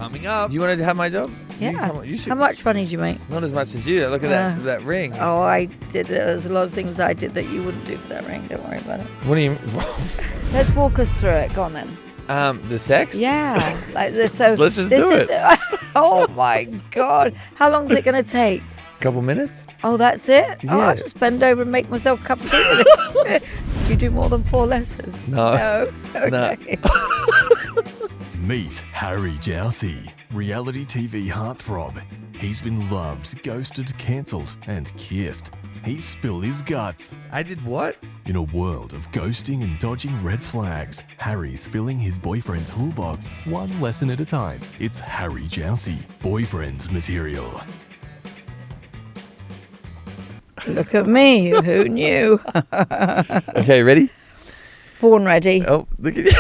coming up. Do you want to have my job? Yeah. You should. How much money do you make? Not as much as you. Look at that ring. Oh, I did. There's a lot of things I did that you wouldn't do for that ring. Don't worry about it. What do you? Let's walk us through it. Go on then. The sex? Yeah. Like this. So let's just do it. Oh my God. How long is it going to take? Couple minutes. Oh, that's it? Yeah. Oh, I'll just bend over and make myself a cup of tea. Do you do more than 4 lessons? No. Okay. No. Meet Harry Jowsey, reality TV heartthrob. He's been loved, ghosted, cancelled, and kissed. He spilled his guts. I did what? In a world of ghosting and dodging red flags, Harry's filling his boyfriend's toolbox one lesson at a time. It's Harry Jowsey, boyfriend material. Look at me. Who knew? Okay, ready? Born ready. Oh, look at you.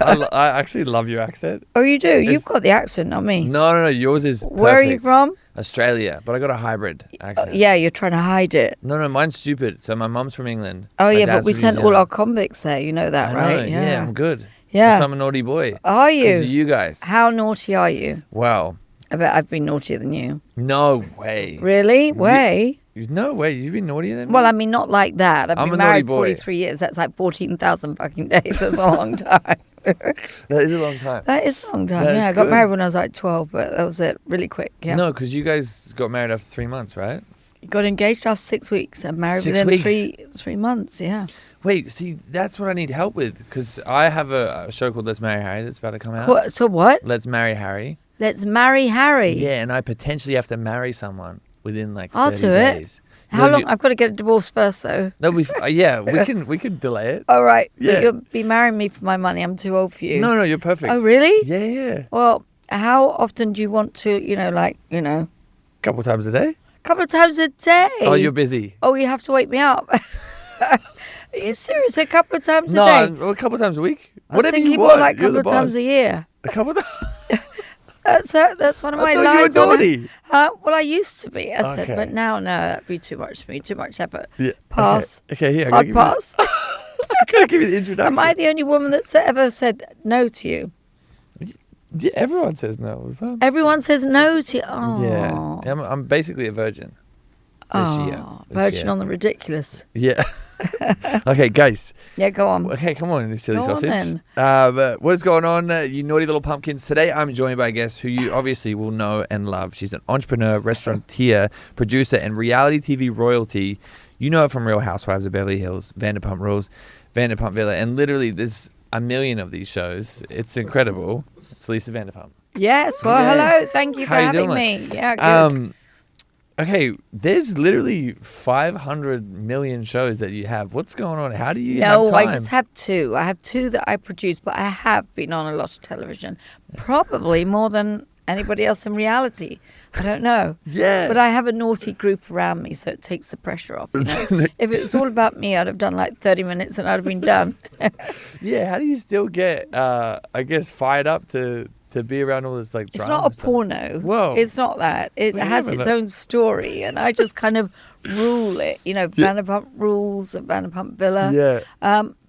I actually love your accent. Oh, you do? You've got the accent, not me. No. Yours is perfect. Where are you from? Australia, but I got a hybrid accent. Yeah, you're trying to hide it. No, mine's stupid. So my mum's from England. Oh, My yeah, dad's but we from New sent all Zealand. our convicts there. You know that, I know, right? yeah, I'm good. Yeah. So I'm a naughty boy. Are Because of you? you guys. How naughty are you? Wow. I bet I've been naughtier than you. No way. Really? Way? No way. You've been naughtier than me? Well, I mean, not like that. I've I'm been a naughty married boy. 43 years. That's like 14,000 fucking days. That's a long time. That is a long time. That is a long time. That's Yeah, I got good. married when I was like 12, but that was it. Really quick. Yeah. No, because you guys got married after 3 months, right? Got engaged after 6 weeks and married 6 within weeks? three months. Yeah. Wait, see, that's what I need help with. Because I have a show called Let's Marry Harry that's about to come out. So what? Let's Marry Harry. Let's marry Harry. Yeah, and I potentially have to marry someone within like 30 I'll do it. days. How long? I've got to get a divorce first, though. That'll be yeah, we can delay it. All right. Yeah. But you'll be marrying me for my money. I'm too old for you. No, you're perfect. Oh, really? Yeah. Well, how often do you want to, Couple times a day? a couple of times a day? Oh, you're busy. Oh, you have to wake me up. Are you serious? A couple of times a day? No, a couple times a week. I was Whatever thinking you more want. like a You're couple the of times boss. a year. A couple of That's one of my I thought lines. you were isn't it? naughty. Well, I used to be, I said, Okay. but now, no, that'd be too much for me, too much effort. Yeah. Pass. Okay, here. Hard pass. I gotta give you the introduction. Am I the only woman that's ever said no to you? Yeah, everyone says no all the time. Everyone says no to you. Oh. Yeah, I'm basically a virgin. This year. Virgin on the ridiculous. Yeah. Okay, guys. Yeah, go on. Okay, come on, you silly Go on sausage. then. But what is going on, you naughty little pumpkins? Today I'm joined by a guest who you obviously will know and love. She's an entrepreneur, restaurateur, producer, and reality TV royalty. You know her from Real Housewives of Beverly Hills, Vanderpump Rules, Vanderpump Villa, and literally there's a million of these shows. It's incredible. It's Lisa Vanderpump. Yes, well, Yeah. hello. Thank you for How you having doing? me. Yeah, good. Okay, there's literally 500 million shows that you have. What's going on? How do you have No, time? I just have 2. I have 2 that I produce, but I have been on a lot of television. Probably more than anybody else in reality. I don't know. Yeah. But I have a naughty group around me, so it takes the pressure off. If it was all about me, I'd have done like 30 minutes and I'd have been done. Yeah, how do you still get, I guess, fired up to be around all this like It's drama? not a and stuff? porno. Whoa. It's not that. It Well, has yeah, its but- own story, and I just kind of rule it. Vanderpump Rules, Vanderpump Villa. Yeah.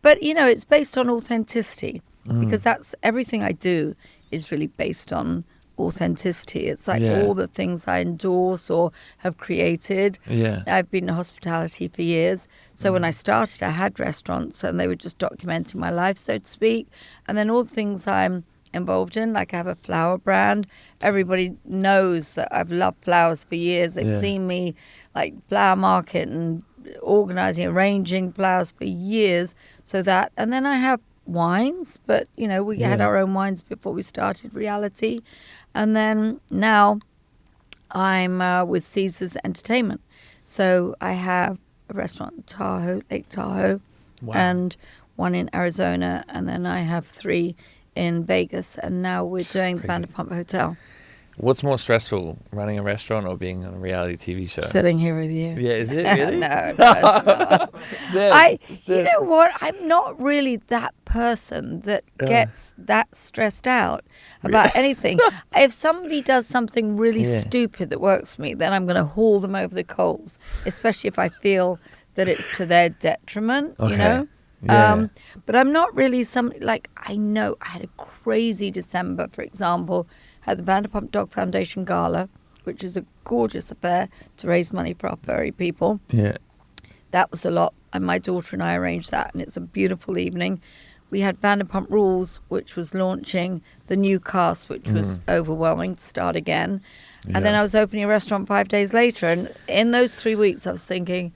But, it's based on authenticity because that's everything I do is really based on authenticity. It's like Yeah. all the things I endorse or have created. Yeah. I've been in hospitality for years. So when I started, I had restaurants and they were just documenting my life, so to speak. And then all the things I'm involved in, like I have a flower brand. Everybody knows that I've loved flowers for years. They've Yeah. seen me like flower market and organizing, arranging flowers for years. So that, and then I have wines, but we had Yeah. our own wines before we started reality. And then now I'm with Caesars Entertainment. So I have a restaurant in Tahoe, Lake Tahoe, Wow. and one in Arizona, and then I have 3 in Vegas, and now we're doing the Crazy. Vanderpump Hotel. What's more stressful, running a restaurant or being on a reality TV show? Sitting here with you. Yeah, is it really? No, it's not. Yeah, You know what? I'm not really that person that gets that stressed out about anything. If somebody does something really Yeah. stupid that works for me, then I'm going to haul them over the coals, especially if I feel that it's to their detriment, Okay. Yeah. But I'm not really somebody, like, I know I had a crazy December, for example, had the Vanderpump Dog Foundation Gala, which is a gorgeous affair to raise money for our furry people. Yeah. That was a lot. And my daughter and I arranged that, and it's a beautiful evening. We had Vanderpump Rules, which was launching the new cast, which was overwhelming to start again. And then I was opening a restaurant 5 days later. And in those 3 weeks, I was thinking,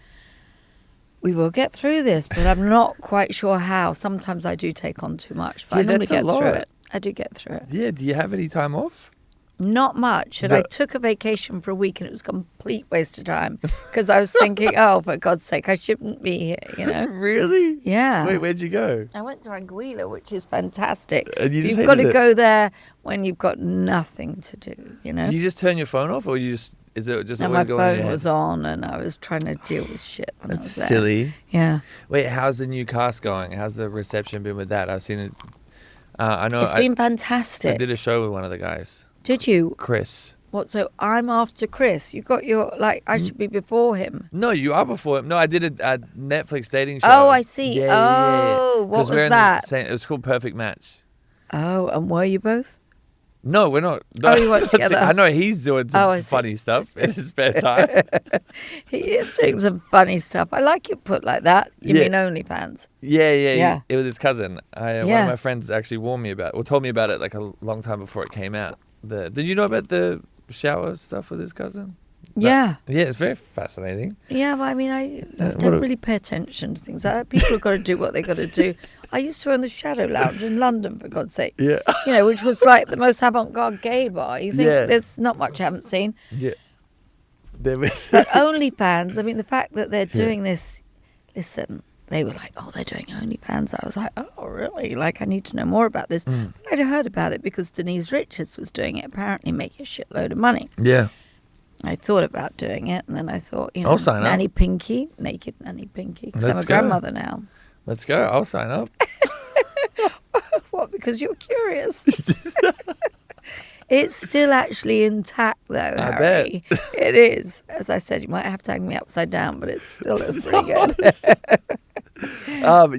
we will get through this, but I'm not quite sure how. Sometimes I do take on too much, but I normally get through it. I do get through it. Yeah. Do you have any time off? Not much. And I took a vacation for a week, and it was a complete waste of time because I was thinking, oh, for God's sake, I shouldn't be here, you know? Really? Yeah. Wait, where'd you go? I went to Anguilla, which is fantastic. And you just You've got to hated it? go there when you've got nothing to do, you know? Do you just turn your phone off, or is it just And always my going in your phone head? was on, and I was trying to deal with shit when I That's was there. silly. Yeah. Wait, how's the new cast going? How's the reception been with that? I've seen it. I know. It's been I fantastic. did a show with one of the guys, Did you? Chris. What, so I'm after Chris? You got your, like, I should be before him. No, you are before him. No, I did a Netflix dating show. Oh, I see. Yeah, yeah. Oh, what 'Cause was we're in the that? same- it was called Perfect Match. Oh, and were you both? No, we're not. Oh, you weren't together. I know he's doing some I see. funny stuff in his spare time. He is doing some funny stuff. I like it put like that. You Yeah. mean OnlyFans? Yeah. Yeah. It was his cousin. One Yeah. of my friends actually warned me about, or told me about it like a long time before it came out. Did you know about the shower stuff with his cousin? Yeah. Yeah, it's very fascinating. Yeah, well, I mean, I what don't a- really pay attention to things like that. People have got to do what they got to do. I used to own the Shadow Lounge in London, for God's sake. Yeah. You know, which was like the most avant-garde gay bar. You think Yeah. there's not much I haven't seen. Yeah. But OnlyFans, I mean, the fact that they're doing this, listen, they were like, oh, they're doing OnlyFans. I was like, oh, really? Like, I need to know more about this. I'd heard about it because Denise Richards was doing it, apparently making a shitload of money. Yeah. I thought about doing it, and then I thought, you know, I'll sign up. Nanny Pinky, naked Nanny Pinky, because I'm Let's a go. grandmother now. Let's go. I'll sign up. What? Because you're curious. It's still actually intact, though, I Harry. It is. As I said, you might have to hang me upside down, but it still looks pretty good.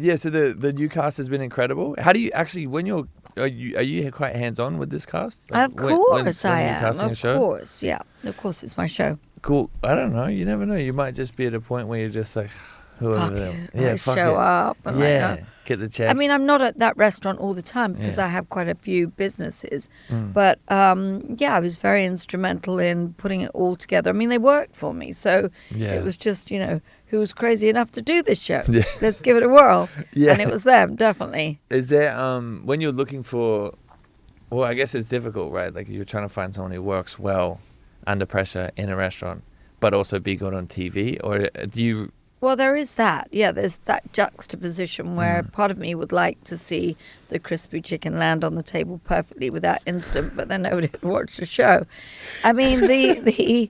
Yeah, so the new cast has been incredible. How do you actually, when are you quite hands-on with this cast? Like, Of course I you're am. casting a Of show? course, yeah. Of course, it's my show. Cool. I don't know. You never know. You might just be at a point where you're just like, who Fuck are them? it. Yeah, I fuck show it. up. And Yeah, like, get the check. I mean, I'm not at that restaurant all the time because Yeah. I have quite a few businesses. But yeah, I was very instrumental in putting it all together. I mean, they worked for me. So Yeah. it was just, you know, who was crazy enough to do this show? Yeah. Let's give it a whirl. Yeah. And it was them, definitely. Is there when you're looking for, well, I guess it's difficult, right? Like you're trying to find someone who works well under pressure in a restaurant, but also be good on TV, or do you? Well, there is that. Yeah, there's that juxtaposition where part of me would like to see the crispy chicken land on the table perfectly without instant, but then nobody would watch the show. I mean, the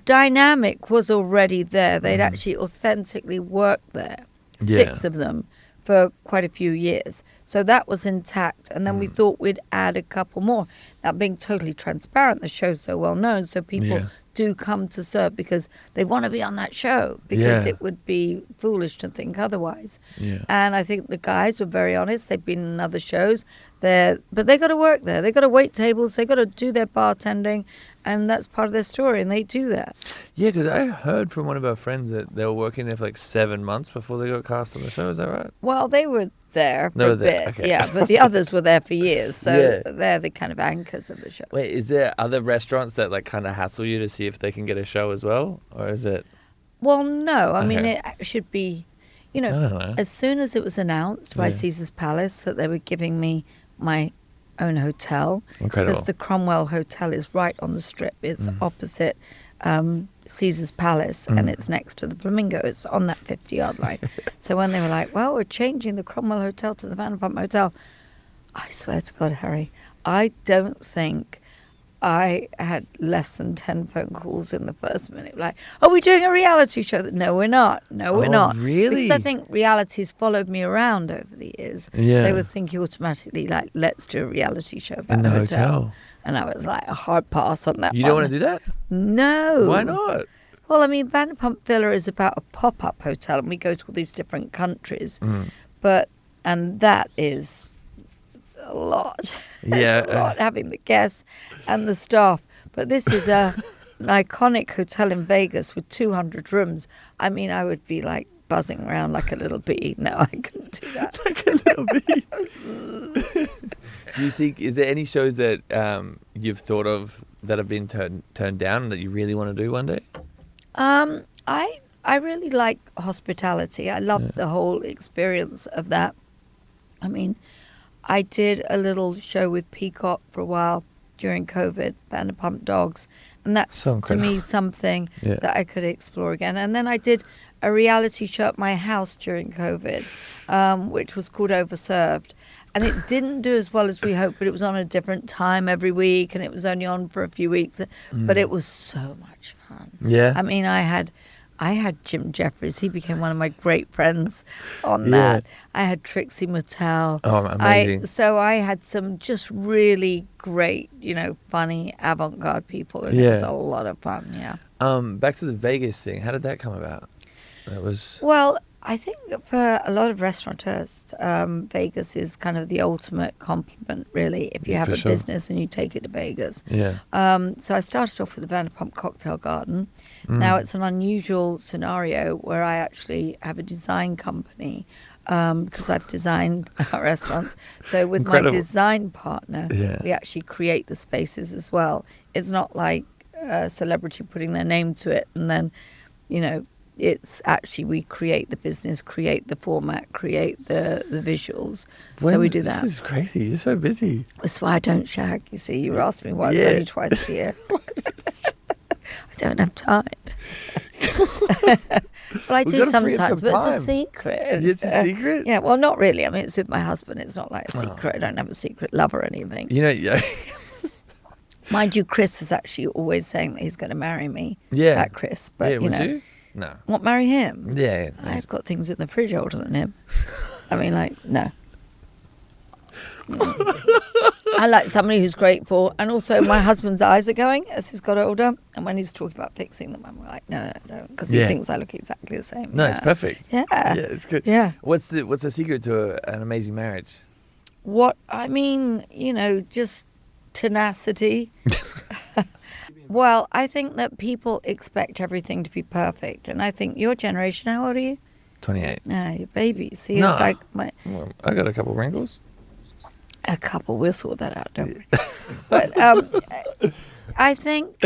dynamic was already there. They'd actually authentically worked there, Yeah. 6 of them, for quite a few years. So that was intact. And then we thought we'd add a couple more. Now, being totally transparent, the show's so well known, so people Yeah. do come to serve because they want to be on that show, because Yeah. it would be foolish to think otherwise. Yeah. And I think the guys were very honest. They've been in other shows. But they got to work there. They got to wait tables. They got to do their bartending, and that's part of their story. And they do that. Yeah, because I heard from one of our friends that they were working there for like 7 months before they got cast on the show. Is that right? Well, they were there They for were a there, bit, okay. yeah. But the others were there for years, so Yeah. they're the kind of anchors of the show. Wait, is there other restaurants that like kind of hassle you to see if they can get a show as well, or is it? Well, no. I mean, Okay. it should be, you I know, don't know. as soon as it was announced by Yeah. Caesar's Palace that they were giving me my own hotel, Incredible. because the Cromwell Hotel is right on the strip. It's opposite Caesar's Palace, and it's next to the Flamingo. It's on that 50-yard line. So when they were like, well, we're changing the Cromwell Hotel to the Vanderpump Hotel, I swear to God, Harry, I don't think I had less than 10 phone calls in the first minute. Like, are we doing a reality show? No, we're not. No, we're Oh, not. really? Because I think realities followed me around over the years. Yeah. They were thinking automatically, like, let's do a reality show about In the a hotel. hotel. And I was like, a hard pass on that You one. don't want to do that? No. Why not? Well, I mean, Vanderpump Villa is about a pop-up hotel, and we go to all these different countries. And that is a lot. Yeah, It's a lot having the guests and the staff. But this is an iconic hotel in Vegas with 200 rooms. I mean, I would be like buzzing around like a little bee. No, I couldn't do that. Like a little bit. Do you think, is there any shows that you've thought of that have been turned down that you really want to do one day? I really like hospitality. I love the whole experience of that. I mean, I did a little show with Peacock for a while during COVID, Vanderpump Dogs, and that's to me something that I could explore again. And then I did a reality show at my house during COVID, which was called Overserved. And it didn't do as well as we hoped, but it was on a different time every week, and it was only on for a few weeks. But it was so much fun. Yeah. I mean, I had Jim Jeffries. He became one of my great friends on that. I had Trixie Mattel. Oh, amazing. So I had some just really great, funny avant-garde people. And it was a lot of fun, Back to the Vegas thing. How did that come about? Well, I think for a lot of restaurateurs, Vegas is kind of the ultimate compliment, really, if you have a business and you take it to Vegas. Yeah. So I started off with the Vanderpump Cocktail Garden. Now it's an unusual scenario where I actually have a design company because I've designed our restaurants. So with my design partner, we actually create the spaces as well. It's not like a celebrity putting their name to it and then, it's actually we create the business, create the format, create the visuals. So we do that. This is crazy. You're so busy. That's why I don't shag. You see, you asked me why it's only twice a year. I don't have time. Well, I do sometimes, but it's a secret. It's a secret? Yeah, well, not really. I mean, it's with my husband. It's not like a secret. I don't have a secret love or anything. Mind you, Chris is actually always saying that he's going to marry me. Yeah. That Chris. But, would you? No. What, marry him? Yeah. I've got things in the fridge older than him. I mean, no. I like somebody who's grateful. And also my husband's eyes are going as he's got older. And when he's talking about fixing them, I'm like, no, because he thinks I look exactly the same. No, it's perfect. Yeah. Yeah, it's good. Yeah. What's the secret to an amazing marriage? Just tenacity. Well, I think that people expect everything to be perfect. And I think your generation, how old are you? 28. No, you're baby. See, it's like my... Well, I got a couple wrinkles. A couple. We'll sort that out, don't we? But I think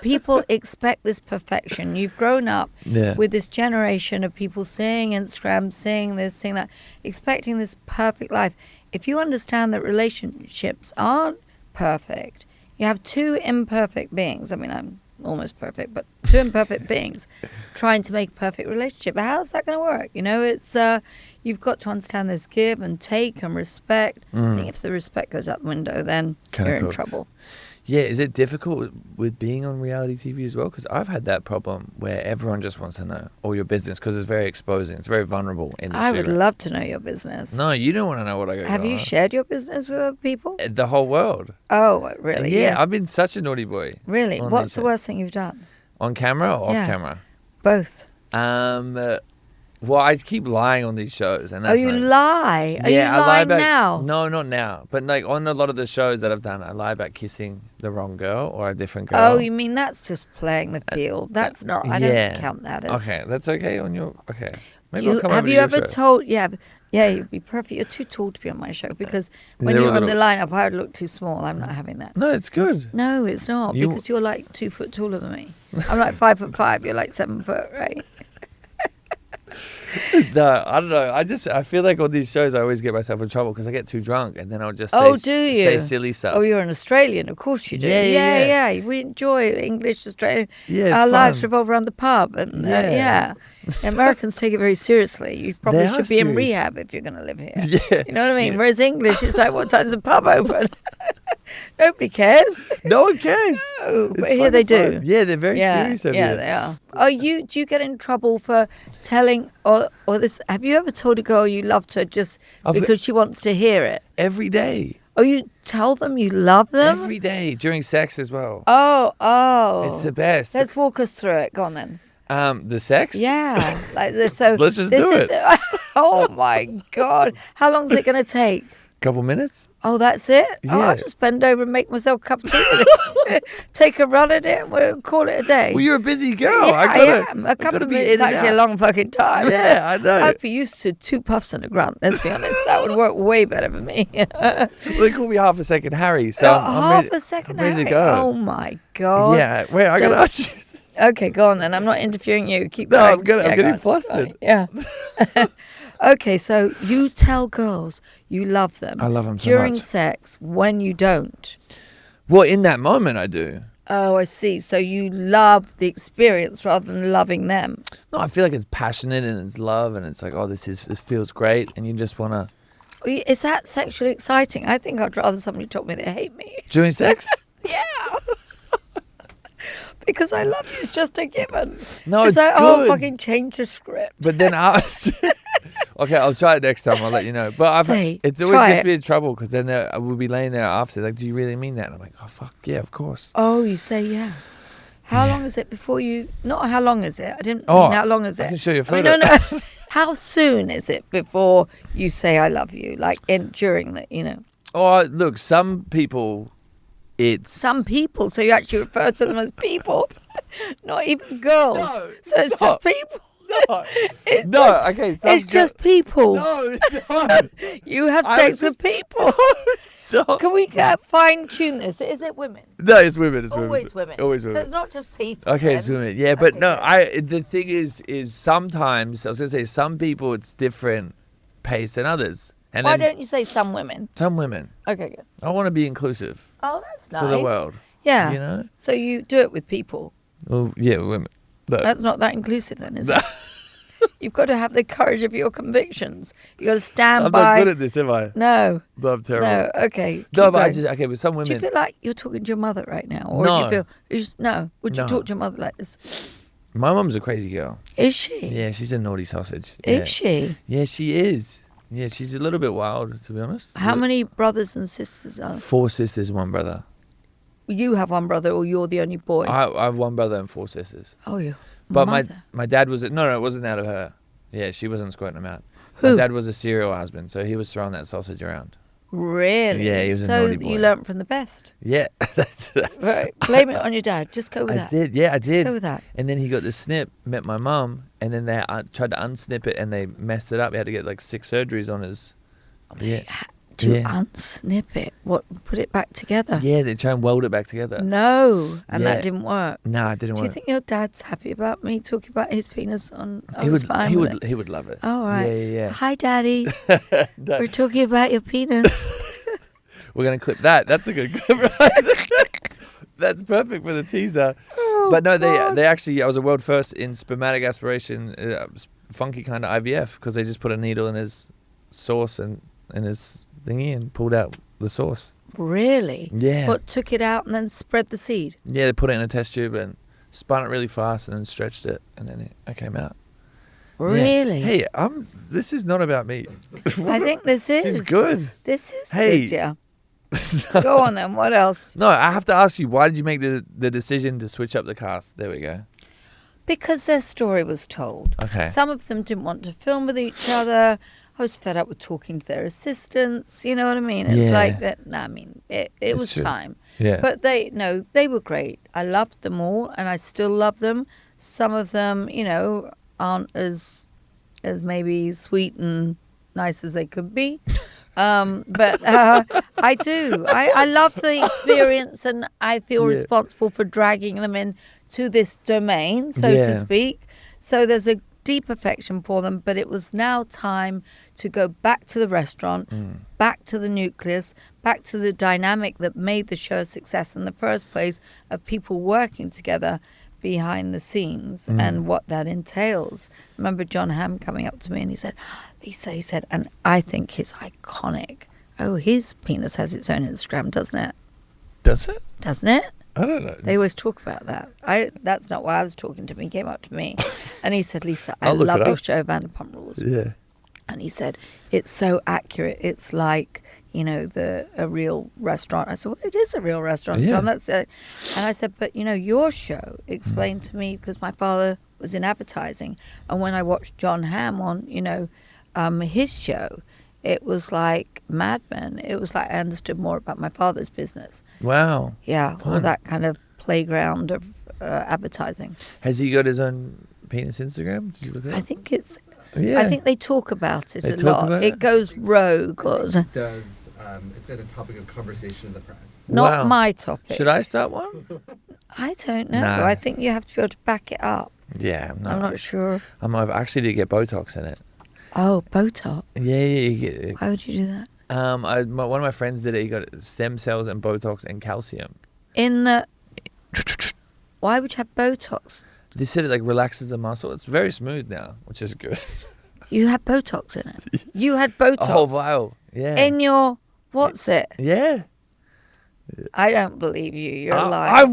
people expect this perfection. You've grown up with this generation of people seeing Instagram, seeing this, seeing that, expecting this perfect life. If you understand that relationships aren't perfect, you have two imperfect beings. I mean, I'm almost perfect, but two imperfect beings trying to make a perfect relationship. How's that going to work? It's you've got to understand there's give and take and respect. I think if the respect goes out the window, then you're in trouble. Yeah, is it difficult with being on reality TV as well? Because I've had that problem where everyone just wants to know all your business because it's very exposing. It's very vulnerable industry. I would love to know your business. No, you don't want to know what I got. Have you shared your business with other people? The whole world. Oh, really? Yeah, I've been such a naughty boy. Really? What's the worst thing you've done? On camera or off camera? Both. Well, I keep lying on these shows, and that's you lie? Are you lying now? No, not now. But like on a lot of the shows that I've done, I lie about kissing the wrong girl or a different girl. Oh, you mean that's just playing the field? That's not. I don't count that as. Okay, that's okay on your. Okay, maybe I'll come have over you to your ever show. told? Yeah, you'd be perfect. You're too tall to be on my show because when you're on the lineup, I would look too small. I'm not having that. No, it's good. No, it's not because you're like 2 foot taller than me. I'm like 5'5". You're like 7 foot, right? No, I don't know. I feel like on these shows I always get myself in trouble because I get too drunk and then I'll just say silly stuff. Oh, you're an Australian, of course you do. Yeah. We enjoy English, Australian. Yeah, our lives revolve around the pub, and Americans take it very seriously. You probably should be in rehab if you're going to live here. Yeah. You know what I mean? Whereas English, it's like, what time's the pub open? Nobody cares. No one cares. No, but here they do. Yeah, they're very serious over here. They are. Do you get in trouble for telling or this? Have you ever told a girl you loved her just because she wants to hear it? Every day. Oh, you tell them you love them? Every day, during sex as well. Oh. It's the best. Let's walk us through it. Go on then. The sex? Yeah. Like this. So let's just do it. Oh my God. How long is it going to take? Couple minutes? Oh, that's it? Oh, Yeah. I'll just bend over and make myself a cup of tea. Take a run at it and we'll call it a day. Well, you're a busy girl. Yeah, I am. A couple of be minutes is in and actually a out. long fucking time. Yeah, I know. I'd be used to 2 puffs and a grunt, let's be honest. That would work way better for me. Well, they call me half a second Harry, so I'm half ready, a second, I'm ready to Harry. go. Oh, my God. Yeah, wait, I So- gotta ask you. Okay, go on then. I'm not interviewing you. Keep No, going. I'm Yeah, getting go on. flustered. Yeah. Okay, so you tell girls you love them. I love them so during much. sex when you don't. Well, in that moment, I do. Oh, I see. So you love the experience rather than loving them. No, I feel like it's passionate and it's love and it's like, oh, this feels great, and you just wanna Is that sexually exciting? I think I'd rather somebody told me they hate me. during sex. Yeah. Because I love you, it's just a given. No, it's it's like, oh, good. fucking change the script. But then okay, I'll try it next time. I'll let you know. But Say, it always try gets it. me in trouble because then I will be laying there after, like, do you really mean that? And I'm like, oh fuck yeah, of course. Oh, you say yeah. How Yeah. long is it before you? Not how long is it? I didn't Oh, mean how long is it? I can show you a I mean, photo. no. How soon is it before you say I love you? Like during the, Oh, look, some people, it's some people. So you actually refer to them as people, not even girls. No, so it's stop. just people. no, It's no. just, Okay, some it's just people. no, no. You have I sex was with people. Stop. Can we fine tune this? Is it women? No, it's women. It's Always women. Always So women. it's not just people. Okay, then. it's women. Yeah, but Okay, no, good. the thing is sometimes I was gonna say some people it's different pace than others, and Why then don't you say some women? some women. Okay, good. I want to be inclusive Oh, that's nice. for the world. Yeah. You know. So you do it with people. Well, yeah, women. No. That's not that inclusive then, is it? You've got to have the courage of your convictions. You've got to stand I'm by. not good at this, am I? No, No, I'm terrible. no, okay. No, keep but I going. just okay with some Do you women. feel like you're talking to your mother right now? Or do No. you feel, no. Would you No. talk to your mother like this? My mum's a crazy girl. Is she? Yeah, she's a naughty sausage. Is yeah. she? Yeah, she is. Yeah, she's a little bit wild, to be honest. How many brothers and sisters are there? 4 sisters, 1 brother. You have one brother or you're the only boy? I have 1 brother and 4 sisters. Oh, you. But mother. my dad was no, it wasn't out of her. Yeah, she wasn't squirting them out. Who? My dad was a serial husband, so he was throwing that sausage around. Really? Yeah, he was a so naughty boy. you learnt from the best. Yeah, that's Right. Blame it on your dad. Just go with I that. did. Yeah, I Just did. go with that. And then he got the snip, met my mum, and then they tried to unsnip it, and they messed it up. He had to get like 6 surgeries on his. Yeah. To Yeah. unsnip it. What? Put it back together. Yeah, they try and weld it back together. No, and Yeah. that didn't work. Nah, it didn't Do you work. think your dad's happy about me talking about his penis on? I He was would. fine He with would. it. He would love it. Oh, all right. Yeah. Hi, Daddy. No, We're talking about your penis. we're gonna clip that. That's a good clip, right? That's perfect for the teaser. Oh, But no, God. they actually. I was a world first in spermatic aspiration, funky kind of IVF, because they just put a needle in his sauce and his thingy and pulled out the sauce. Really? Yeah. What, took it out and then spread the seed? Yeah, they put it in a test tube and spun it really fast and then stretched it, and then it came out. Yeah. Really? Hey, this is not about me. I think this is. This is good. This is Hey. good, yeah. Go on then. What else? No, I have to ask you, why did you make the decision to switch up the cast? There we go. Because their story was told. Okay. Some of them didn't want to film with each other. I was fed up with talking to their assistants. You know what I mean? It's Yeah. like that. No, I mean, it It's was true. time. Yeah. But they were great. I loved them all, and I still love them. Some of them, aren't as maybe sweet and nice as they could be. But I do. I love the experience, and I feel Yeah. responsible for dragging them in to this domain, so Yeah. to speak. So there's a deep affection for them, but it was now time to go back to the restaurant, back to the nucleus, back to the dynamic that made the show a success in the first place, of people working together behind the scenes and what that entails. I remember Jon Hamm coming up to me and he said, Lisa, he said, and I think it's iconic. Oh, his penis has its own Instagram, doesn't it? Does it? Doesn't it? I don't know. They always talk about that. That's not why I was talking to him. He came up to me and he said, Lisa, I I'll look love it your up. show, Vanderpump Rules. Yeah. And he said, it's so accurate. It's like, a real restaurant. I said, well, it is a real restaurant, Yeah. John. That's it. And I said, but, your show explained to me, because my father was in advertising. And when I watched Jon Hamm on, his show, it was like Mad Men. It was like I understood more about my father's business. Wow. Yeah, all Fun. that kind of playground of advertising. Has he got his own penis Instagram? Did you look at it? I think it's. Yeah. I think they talk about it They a talk lot. about It it? goes rogue. Or, It does. It's been a topic of conversation in the press. not Wow. my topic. Should I start one? I don't know. Nah. I think you have to be able to back it up. Yeah, I'm not sure. I've actually did get Botox in it. Oh, Botox. Yeah, you get it. Why would you do that? One of my friends did it. He got stem cells and Botox and calcium. In the. Why would you have Botox? They said it like relaxes the muscle. It's very smooth now, which is good. You had Botox in it. You had Botox A whole vial. Yeah. in your. What's it? Yeah. I don't believe you. You're a liar.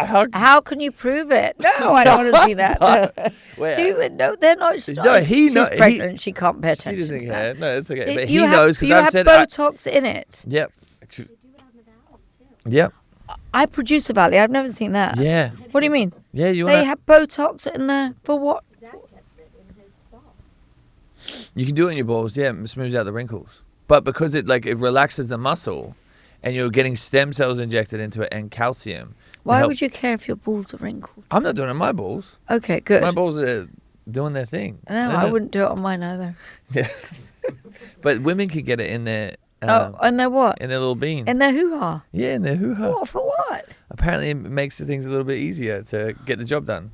How How can you prove it? No, I don't want to see that. No. Wait, Do you, no, they're not. No, he She's know- he- pregnant. She can't pay she attention doesn't to care. that. No, it's okay. But You he have- knows because you I've have said. Botox in it. Yep. Yep. I produce a Valley. I've never seen that. Yeah. What do you mean? Yeah. You They want? have Botox in there for what? You can do it in your balls. Yeah, it smooths out the wrinkles. But because it relaxes the muscle, and you're getting stem cells injected into it and calcium. to Why help- would you care if your balls are wrinkled? I'm not doing it on my balls. Okay, good. My balls are doing their thing. No, I wouldn't do it on mine either. Yeah. But women could get it in their. Oh, and they're what? In their little bean. In their hoo-ha. Yeah, in their hoo-ha. What, for what? Apparently, it makes the things a little bit easier to get the job done.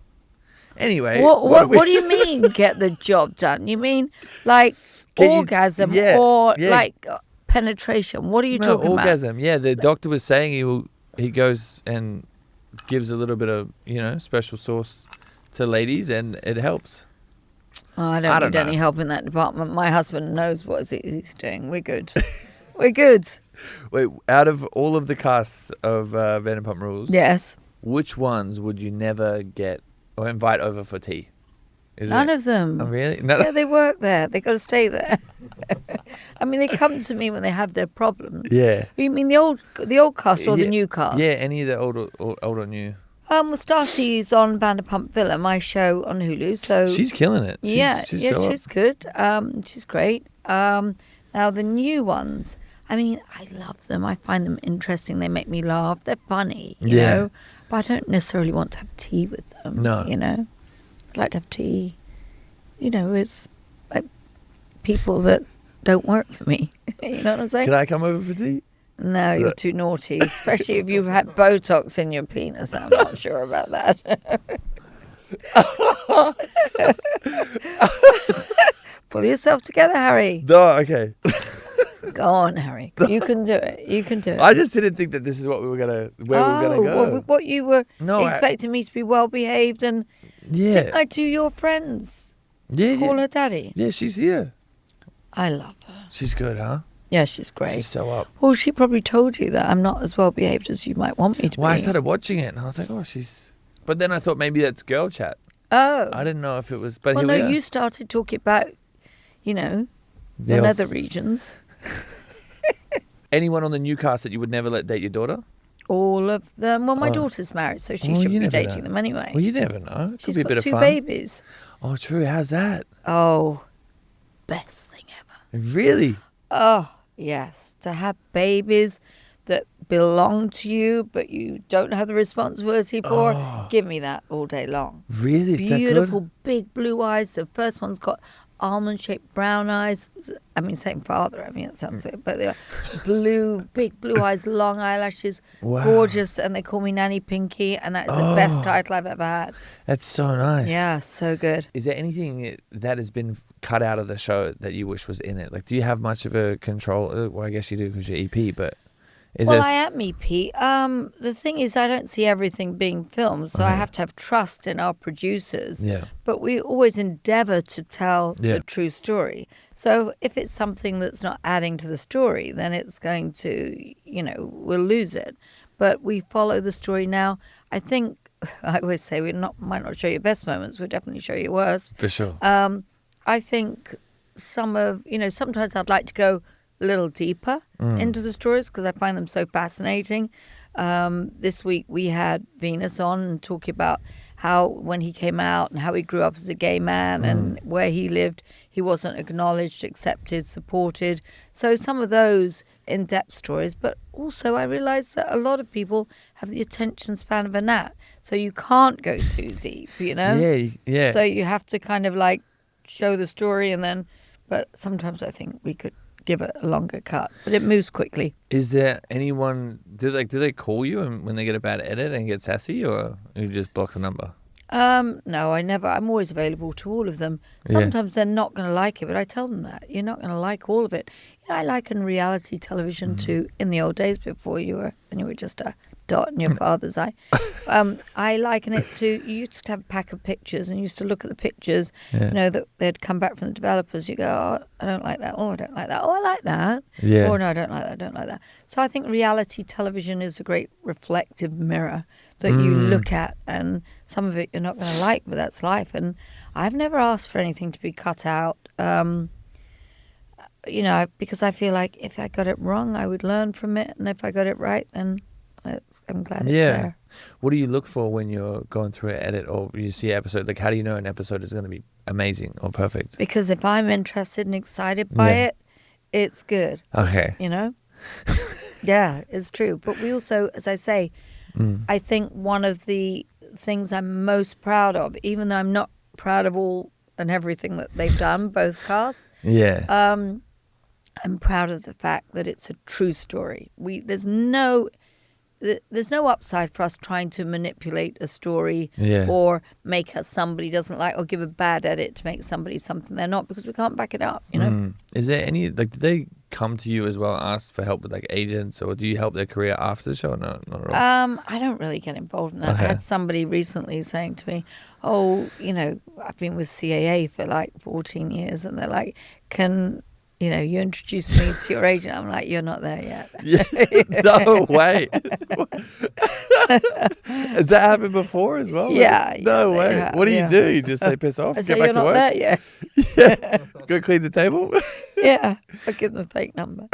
Anyway, What do you mean get the job done? You mean like Get you- orgasm yeah, or yeah. like penetration? What are you No, talking orgasm. Yeah, the doctor was saying he goes and gives a little bit of special sauce to ladies, and it helps. about? Oh, I I don't don't need any know. help in that department. My husband knows what he's doing. We're good. We're good. Wait, out of all of the casts of Vanderpump Rules, Yes. which ones would you never get or invite over for tea? None of them. Oh, really? None Yeah, they work there. They got to stay there. I mean, they come to me when they have their problems. Yeah. You mean the old cast or Yeah, the new cast? Yeah, any of the old or new. Well, Stacy's on Vanderpump Villa, my show on Hulu. So She's killing it. She's so up. she's good. She's great. Now the new ones, I mean, I love them. I find them interesting. They make me laugh. They're funny, you Yeah. know. But I don't necessarily want to have tea with them. No. You know, I'd like to have tea. You know, it's like people that don't work for me. You know what I'm saying? Can I come over for tea? No, you're too naughty, especially if you've had Botox in your penis. I'm not sure about that. Pull yourself together, Harry. No, okay. Go on, Harry. You can do it. You can do it. I just didn't think that this is what we were gonna we were gonna go. What you were No, expecting me to be well behaved and Yeah. I do your friends. Yeah, Call yeah. her daddy. Yeah, she's here. I love her. She's good, huh? Yeah, she's great. She's so up. Well, she probably told you that I'm not as well behaved as you might want me to Well, be. I started watching it and I was like, oh, she's. But then I thought maybe that's girl chat. Oh. I didn't know if it was. But Well, here no, we are. you started talking about, you know, The the else- nether regions. Anyone on the new cast that you would never let date your daughter? All of them. Well, my Oh. daughter's married, so she Well, should you be never dating know. them anyway. Well, you never know. It could She's be a got bit of 2 fun. babies. Oh, true. How's that? Oh, best thing ever. Really? Oh, yes. To have babies that belong to you, but you don't have the responsibility for, give me that all day long. Really? It's that good? Beautiful, big blue eyes. The first one's got almond-shaped brown eyes. I mean, same father. I mean, that sounds weird, but they're blue, big blue eyes, long eyelashes, Wow. gorgeous, and they call me Nanny Pinky, and that's the best title I've ever had. That's so nice. Yeah, so good. Is there anything that has been cut out of the show that you wish was in it? Like, do you have much of a control? Well, I guess you do because you're EP, but is Well, there? I am EP. The thing is, I don't see everything being filmed, so I have to have trust in our producers. Yeah. But we always endeavour to tell Yeah. the true story. So if it's something that's not adding to the story, then it's going to, we'll lose it. But we follow the story now. I think, I always say might not show your best moments, we'll definitely show your worst. For sure. I think sometimes I'd like to go a little deeper into the stories because I find them so fascinating. This week we had Venus on and talking about how when he came out and how he grew up as a gay man and where he lived, he wasn't acknowledged, accepted, supported. So some of those in-depth stories, but also I realized that a lot of people have the attention span of a gnat, so you can't go too deep, you know? Yeah. So you have to kind of like show the story and then, but sometimes I think we could give it a longer cut, but it moves quickly. Is there anyone, do they call you and when they get a bad edit and get sassy, or you just block the number? No, I never. I'm always available to all of them. Sometimes they're not going to like it, but I tell them that you're not going to like all of it. You know, I liken reality television to in the old days before when you were just a dot in your father's eye. I liken it to, you used to have a pack of pictures and you used to look at the pictures, you know, that they'd come back from the developers. You go, oh, I don't like that. Oh, I don't like that. Oh, I like that. Yeah. Oh, no, I don't like that. I don't like that. So I think reality television is a great reflective mirror that you look at, and some of it you're not going to like, but that's life. And I've never asked for anything to be cut out, you know, because I feel like if I got it wrong, I would learn from it, and if I got it right, then I'm glad it's there. What do you look for when you're going through an edit or you see an episode? Like, how do you know an episode is going to be amazing or perfect? Because if I'm interested and excited by it, it's good. Okay. You know? Yeah, it's true. But we also, as I say, I think one of the things I'm most proud of, even though I'm not proud of all and everything that they've done, both casts, I'm proud of the fact that it's a true story. There's no upside for us trying to manipulate a story or make us somebody doesn't like, or give a bad edit to make somebody something they're not, because we can't back it up, you know? Is there any, like, did they come to you as well and ask for help with like agents, or do you help their career after the show? No, not at all. I don't really get involved in that. Okay. I had somebody recently saying to me, oh, you know, I've been with CAA for like 14 years, and they're like, can, you know, you introduce me to your agent. I'm like, you're not there yet. No way. Has that happened before as well? Yeah. No way. Yeah, What do you do? You just say piss off, I get say, back you're to not work? there yet. Yeah. Go clean the table? Yeah. I give them a fake number.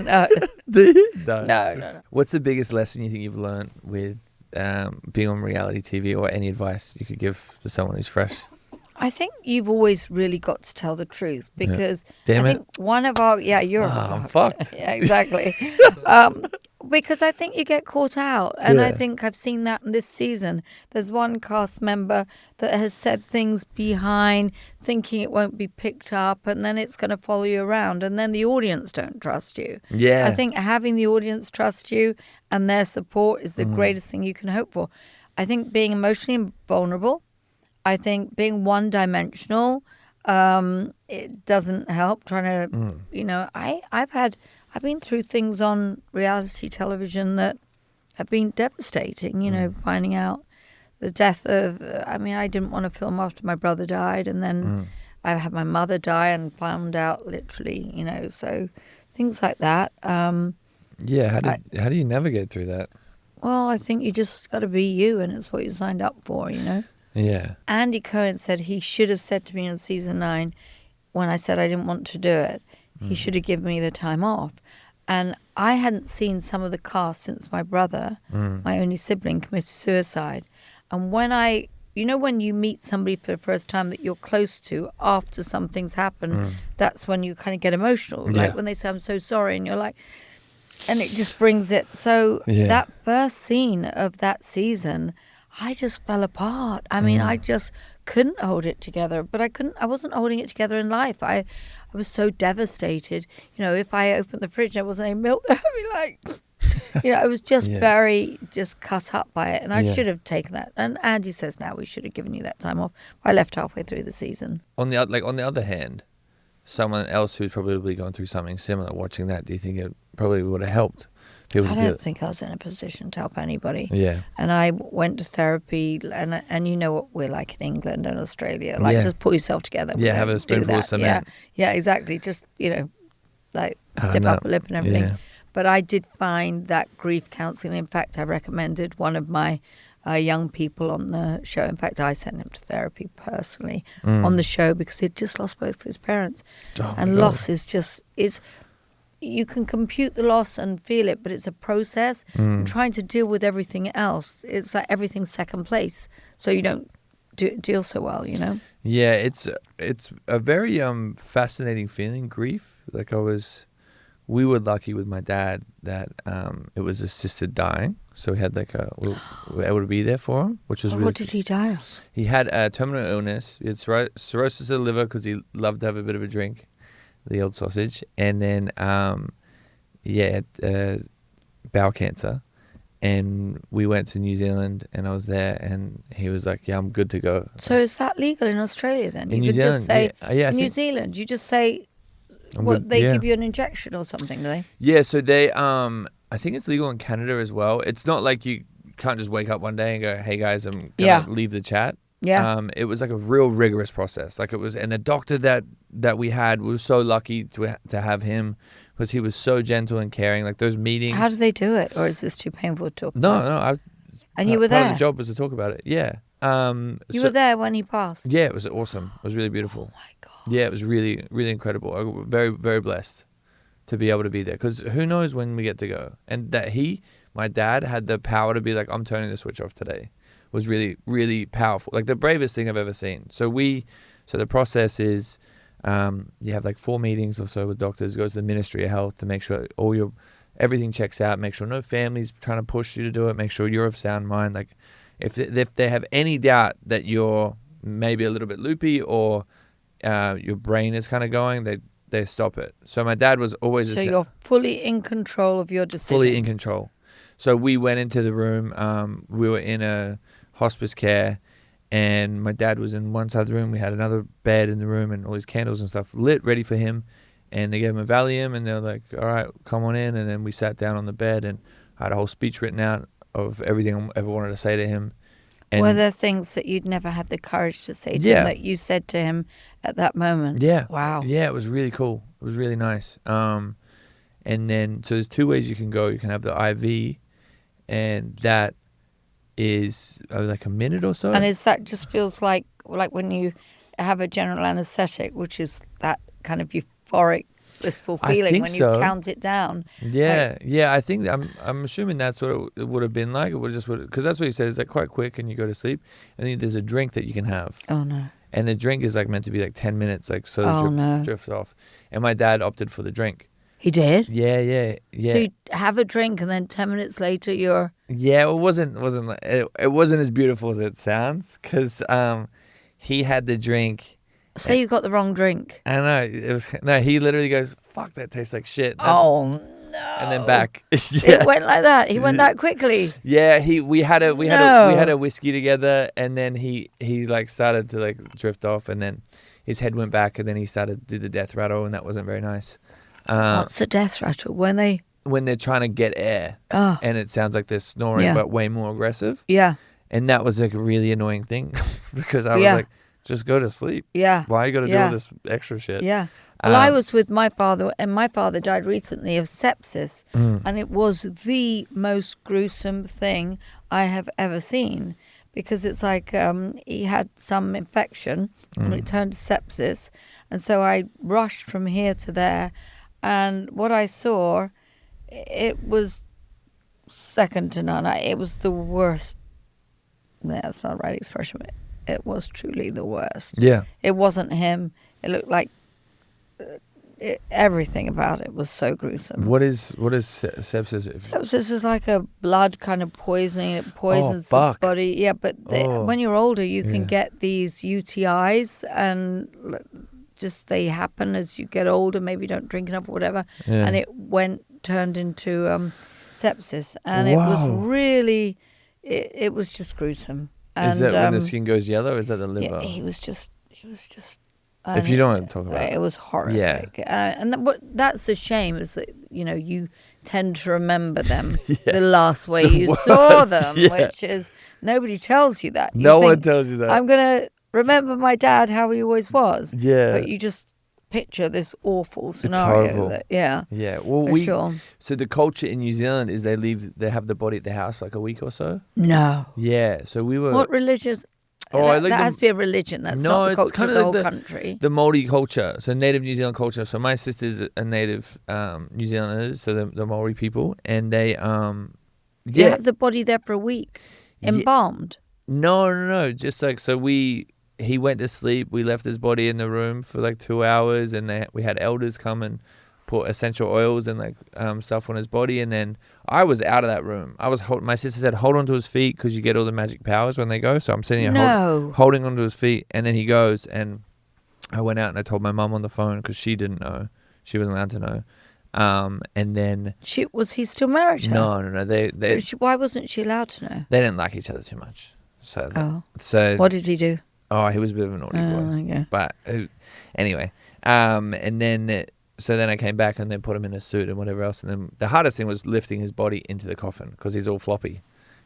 No. Do you? No. No. What's the biggest lesson you think you've learned with being on reality TV, or any advice you could give to someone who's fresh? I think you've always really got to tell the truth, because Damn I it. think one of our I'm fucked. Yeah, exactly. Because I think you get caught out, and I think I've seen that in this season. There's one cast member that has said things behind, thinking it won't be picked up, and then it's going to follow you around, and then the audience don't trust you. Yeah. I think having the audience trust you and their support is the greatest thing you can hope for. I think being emotionally vulnerable, I think being one-dimensional, it doesn't help. Trying to, you know, I've been through things on reality television that have been devastating. You know, finding out the death of. I mean, I didn't want to film after my brother died, and then I had my mother die, and found out literally. You know, so things like that. Yeah. How do you navigate through that? Well, I think you just got to be you, and it's what you signed up for. You know. Yeah. Andy Cohen said he should have said to me in season 9, when I said I didn't want to do it, he should have given me the time off. And I hadn't seen some of the cast since my brother, my only sibling, committed suicide. And when when you meet somebody for the first time that you're close to after something's happened, that's when you kind of get emotional. Yeah. Like when they say, I'm so sorry, and you're like, and it just brings it. So that first scene of that season, I just fell apart. I mean, I just couldn't hold it together, but I wasn't holding it together in life. I was so devastated. You know, if I opened the fridge and there wasn't any milk, I'd be like, you know, I was just very cut up by it. And I should have taken that. And Andy says now we should have given you that time off. I left halfway through the season. On the other hand, someone else who's probably going through something similar, watching that, do you think it probably would have helped people? I don't think I was in a position to help anybody. Yeah. And I went to therapy, and you know what we're like in England and Australia. Like, just pull yourself together. Yeah, have a Do spoonful that. of cement. Yeah, exactly. Just, you know, like stiff upper lip and everything. Yeah. But I did find that grief counselling. In fact, I recommended one of my young people on the show. In fact, I sent him to therapy personally on the show, because he'd just lost both his parents. And loss is just, you can compute the loss and feel it, but it's a process. And trying to deal with everything else, it's like everything's second place. So you don't deal so well, you know? Yeah, it's a very fascinating feeling, grief. Like we were lucky with my dad that it was assisted dying, so we had we were able to be there for him, which was really. What did he die of? He had a terminal illness. He had cirrhosis of the liver because he loved to have a bit of a drink, the old sausage, and then bowel cancer. And we went to New Zealand, and I was there, and he was like, "Yeah, I'm good to go." So is that legal in Australia then? In you New could Zealand, just say yeah, in New Zealand, you just say they give you an injection or something, do they? Yeah, so they I think it's legal in Canada as well. It's not like you can't just wake up one day and go, "Hey guys, I'm gonna leave the chat." Yeah. It was like a real rigorous process. Like it was, and the doctor that we had, we were so lucky to have him because he was so gentle and caring. Like those meetings. How do they do it, or is this too painful to talk No, about? And you were part there? of the job was to talk about it. Yeah. You were there when he passed? Yeah, it was awesome. It was really beautiful. Oh my God. Yeah, it was really, really incredible. I was very, very blessed to be able to be there because who knows when we get to go. And that my dad had the power to be like, I'm turning the switch off today, was really, really powerful. Like the bravest thing I've ever seen. So the process is you have like 4 meetings or so with doctors, go to the Ministry of Health to make sure everything checks out, make sure no family's trying to push you to do it, make sure you're of sound mind. Like if they have any doubt that you're maybe a little bit loopy or your brain is kind of going, they stop it. So my dad was always... So you're fully in control of your decision. Fully in control. So we went into the room, we were in a hospice care, and my dad was in one side of the room, we had another bed in the room and all these candles and stuff lit, ready for him. And they gave him a Valium, and they were like, all right, come on in. And then we sat down on the bed, and I had a whole speech written out of everything I ever wanted to say to him. And were there things that you'd never had the courage to say to him that you said to him at that moment? Yeah. Wow. Yeah, it was really cool. It was really nice. And then, so there's 2 ways you can go. You can have the IV, and that is like a minute or so. And that just feels like when you have a general anesthetic, which is that kind of euphoric, blissful feeling when you count it down. Yeah, yeah. I think I'm assuming that's what it would have been like. It would because that's what he said. It's like quite quick, and you go to sleep. And then there's a drink that you can have. Oh no. And the drink is like meant to be like 10 minutes, like so the drifts off. And my dad opted for the drink. He did? Yeah. So you have a drink, and then 10 minutes later you're... Yeah, it wasn't as beautiful as it sounds, because he had the drink. Say you got the wrong drink. I don't know. He literally goes, "Fuck, that tastes like shit." Oh no! And then back. Yeah. It went like that. He went that quickly. Yeah, we had a whiskey together, and then he like started to like drift off, and then his head went back, and then he started to do the death rattle, and that wasn't very nice. What's the death rattle? When they're trying to get air, and it sounds like they're snoring, but way more aggressive. Yeah. And that was like a really annoying thing because I was like, just go to sleep. Yeah. Why you got to do all this extra shit? Yeah. Well, I was with my father, and my father died recently of sepsis, and it was the most gruesome thing I have ever seen, because it's like he had some infection, and it turned to sepsis, and so I rushed from here to there, and what I saw, it was second to none. It was the worst. No, that's not the right expression. It was truly the worst. Yeah. It wasn't him. It looked like everything about it was so gruesome. What is sepsis? Sepsis is like a blood kind of poisoning. It poisons the body. Yeah, but when you're older, you can get these UTIs, and just they happen as you get older. Maybe you don't drink enough or whatever. Yeah. And it turned into sepsis, and it was really, it was just gruesome. And, is that when the skin goes yellow? Or is that the liver? Yeah, he was just. If you don't want to talk about it. It was horrific. Yeah. And that's the shame, is that, you tend to remember them the last way you saw them, which is, nobody tells you that. No one tells you that. I'm going to remember my dad how he always was. Yeah. But you just picture this awful scenario. Yeah. Well, sure. So the culture in New Zealand is they have the body at the house for like a week or so. No. Yeah. So we were... What religious... that has to be a religion. That's not the culture of the whole country. The Māori culture, so native New Zealand culture. So my sister's a native New Zealanders, so the Māori people, and they you have the body there for a week, embalmed. No. Just like, so he went to sleep. We left his body in the room for like 2 hours, and we had elders come and put essential oils and like stuff on his body. And then I was out of that room. My sister said, hold on to his feet because you get all the magic powers when they go. So I'm sitting here holding onto his feet, and then he goes, and I went out and I told my mum on the phone because she didn't know. She wasn't allowed to know. And then was he still married to her? No. They why wasn't she allowed to know? They didn't like each other too much. So what did he do? Oh, he was a bit of a naughty boy. Okay. But anyway, and then so then I came back and then put him in a suit and whatever else. And then the hardest thing was lifting his body into the coffin because he's all floppy,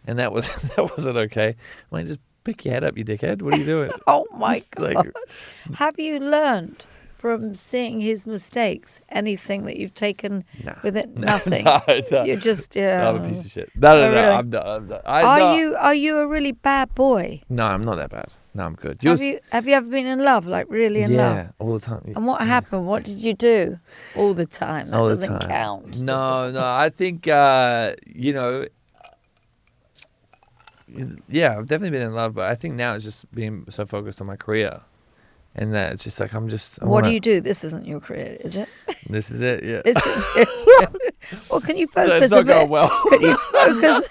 and that wasn't okay. I'm like, just pick your head up, you dickhead. What are you doing? Oh my God! Like, have you learned from seeing his mistakes anything that you've taken with it? Nothing. No. You're just I'm a piece of shit. No. Really? I'm not. Are you a really bad boy? No, I'm not that bad. No, I'm good. Have you ever been in love, like really in love? Yeah, all the time. And what happened? What did you do? All the time. That doesn't count. No. I think yeah, I've definitely been in love, but I think now it's just being so focused on my career, and that it's just like What do you do? This isn't your career, is it? This is it. Yeah. This is it. Well, can you focus so it's not a bit? going well. Can you focus?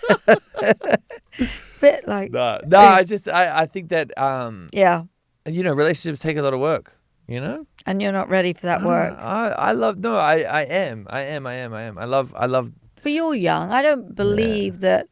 Bit like No. I think that yeah, relationships take a lot of work. And you're not ready for that work. I am. I love. But you're young. I don't believe that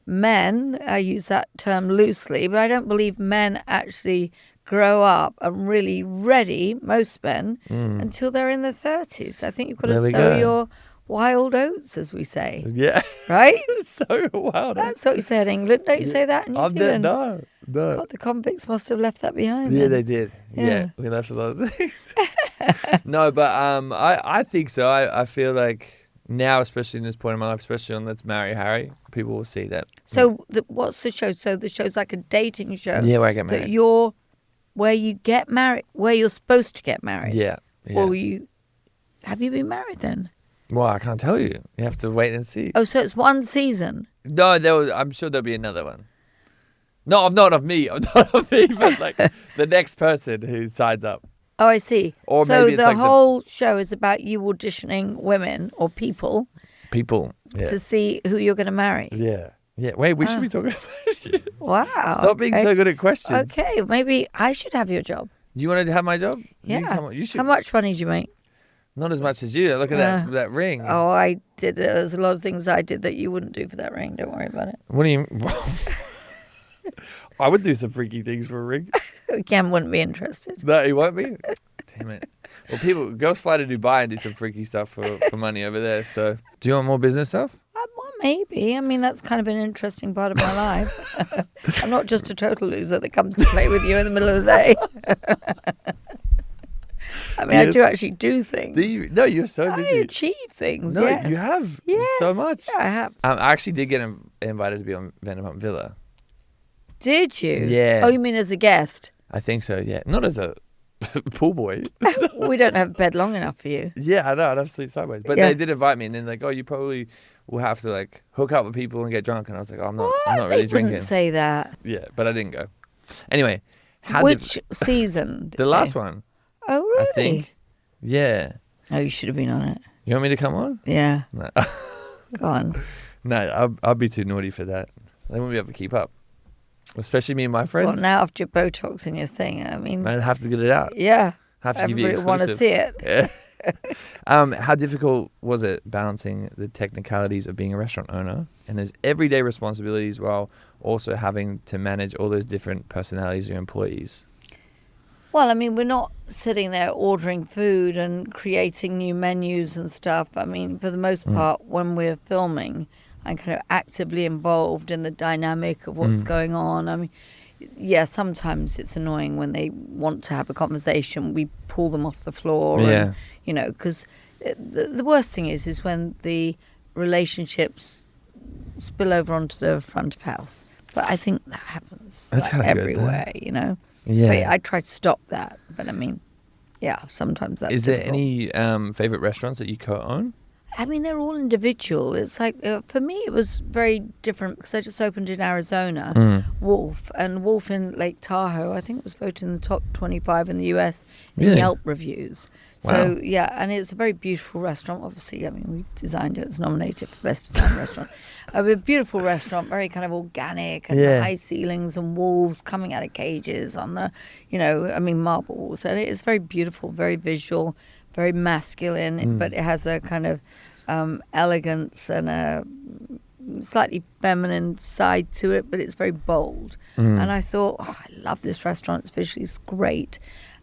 men. I use that term loosely, but I don't believe men actually grow up and really ready. Most men until they're in their 30s. I think you've got to sow your wild oats, as we say. Yeah. Right? So wild. That's what you say in England. Don't you say that in New Zealand? No. God, the convicts must have left that behind. Yeah, then. they did. Yeah, we left a lot of things. No, but I think so. I feel like now, especially in this point in my life, especially on Let's Marry Harry, people will see that. So what's the show? So the show's like a dating show. Yeah, where I get married. Where you get married, where you're supposed to get married. Yeah. Or have you been married then? Well, I can't tell you. You have to wait and see. Oh, so it's one season? No, I'm sure there'll be another one. No, not of me, but like the next person who signs up. Oh, I see. Or so maybe it's the like whole show is about you auditioning women or people to see who you're going to marry. Yeah. Yeah. Wait, we should be talking about it. Wow. Stop being so good at questions. Okay, maybe I should have your job. Do you want to have my job? Yeah. You should. How much money do you make? Not as much as you. Look at that ring. Oh, I did. There's a lot of things I did that you wouldn't do for that ring. Don't worry about it. What do you? I would do some freaky things for a ring. Cam wouldn't be interested. No, he won't be. Damn it. Well, girls fly to Dubai and do some freaky stuff for money over there. So, do you want more business stuff? Well, maybe. I mean, that's kind of an interesting part of my life. I'm not just a total loser that comes to play with you in the middle of the day. I mean, I do actually do things. Do you? No, you're so busy. I achieve things. No, yes. you have so much. Yeah, I have. I actually did get invited to be on Vanderpump Villa. Did you? Yeah. Oh, you mean as a guest? I think so. Yeah, not as a pool boy. We don't have bed long enough for you. Yeah, I know. I'd have to sleep sideways. But they did invite me, and then like, oh, you probably will have to like hook up with people and get drunk. And I was like, oh, I'm not really They drinking. wouldn't say that. Yeah, but I didn't go. Anyway, which season? The last one. Oh, really? I think. Yeah. Oh, you should have been on it. You want me to come on? Yeah. No. Go on. No, I'll be too naughty for that. They won't be able to keep up. Especially me and my friends. Well, now after your Botox and your thing, I mean... I'd have to get it out. Yeah. Have to give you exclusive. want to see it. Yeah. How difficult was it balancing the technicalities of being a restaurant owner and those everyday responsibilities while also having to manage all those different personalities of your employees? Well, I mean, we're not sitting there ordering food and creating new menus and stuff. I mean, for the most part, when we're filming, I'm kind of actively involved in the dynamic of what's going on. I mean, yeah, sometimes it's annoying when they want to have a conversation. We pull them off the floor. Yeah. And, because the worst thing is when the relationships spill over onto the front of house. But I think that happens everywhere, Yeah. I try to stop that. But I mean, yeah, sometimes that's Is there any favourite restaurants that you co-own? I mean, they're all individual. It's like, for me, it was very different because I just opened in Arizona, Wolf. And Wolf in Lake Tahoe, I think was voted in the top 25 in the US in Really? Yelp reviews. Wow. So, yeah, and it's a very beautiful restaurant. Obviously, I mean, we designed it. It was nominated for Best Design Restaurant. A beautiful restaurant, very kind of organic and Yeah. high ceilings and wolves coming out of cages on the, marble walls. And it's very beautiful, very visual, very masculine, but it has a kind of elegance and a slightly feminine side to it, but it's very bold. And I thought, I love this restaurant. It's visually it's great.